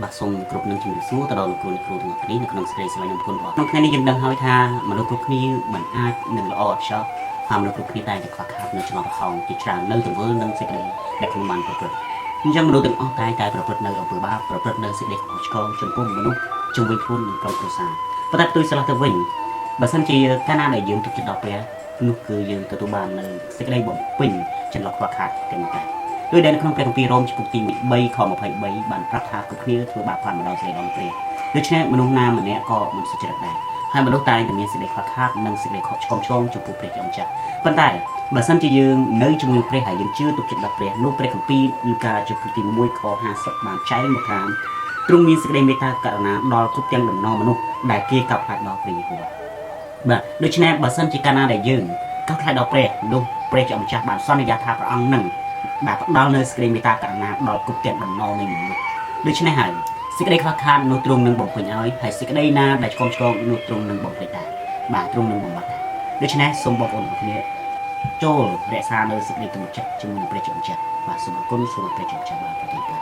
បាទសូមគ្រប់នឹងជំរាបសួរទៅដល់លោកគ្រូអ្នកគ្រូទាំងអស់គ្នានៅក្នុងសេរីស្រឡាញ់និងគុណរបស់ក្នុងថ្ងៃនេះយើងដឹងហើយថាមនុស្សគ្រប់គ្នាមិនអាចនឹងល្អឥតខ្ចោះហើយមនុស្សគ្រប់គ្នាតែខ្វះខាតនៅចំណងប្រហោងជាច្រើននៅទង្វើនិងសេចក្តីដែលខ្លួនបានប្រព្រឹត្តអញ្ចឹងមនុស្សទាំងអស់តែប្រព្រឹត្តនៅអំពើបាបប្រព្រឹត្តនៅសេចក្តីខុសឆ្គងចំពោះមនុស្សជំវិញខ្លួននិងក្រុមគ្រួសារប៉ុន្តែផ្ទុយស្រឡះទៅវិញបើសិនជាកាលណាដែលយើងទុកចិត្តដល់ព្រះនោះគឺយើងទទួលបាននៅសេចក្តីបំពេញចន្លោះខ្វះខាតទាំងនោះដែរដោយដែលនៅក្នុងព្រះគម្ពីររ៉ូមចំពុកទី3ខ23បានប្រាប់ថាគ្រប់គ្នាធ្វើបាបផាត់មកដល់សេចក្តីដល់ព្រះដូច្នេះមនុស្សណាម្នាក់ក៏មិនសុចរិតដែរហើយមនុស្សតែតែមានសេចក្តីខ្វះខាតនិងសេចក្តីខកឆ្គងឆ្គងចំពោះព្រះជាម្ចាស់ប៉ុន្តែបើសិនជាយើងនៅជាមួយព្រះហើយយើងជឿទុកចិត្តដល់ព្រះនោះព្រះគម្ពីរលូកាចំពុកទី1ខ50បានចែងមកថាទ្រង់មានសេចក្តីមេត្តាករុណាដល់គ្រប់ទាំងដំណរមនុស្សដែលគេកោតខ្លាចដល់ព្រះយេហូវបាទដូច្នេះបើសិនជាកាលណាដែលយើងកោតខ្លាចដល់ព្រះនោះព្រះជាម្ចាស់បានសន្យាថាព្រះអង្គនឹងបាទផ្ដល់នៅសេចក្តីមេត្តាករុណាដល់គ្រប់ទាំងដំណរនៃមនុស្សដូច្នេះហើយសេចក្តីខ្វះខាតនោះទ្រង់នឹងបំពេញឲ្យហើយសេចក្តីណាដែលឆ្គងឆ្គងនោះទ្រង់នឹងបំពេញដែរបាទទ្រង់នឹងបំបត្តិដែរដូច្នេះសូមបងប្អូនទាំងគ្នាចូលរក្សានៅសេចក្តីទំនុកចិត្តជាមួយនឹងព្រះជាម្ចាស់បាទសូមអរគុណសូមព្រះជាម្ចាស់បានប្រទានពរ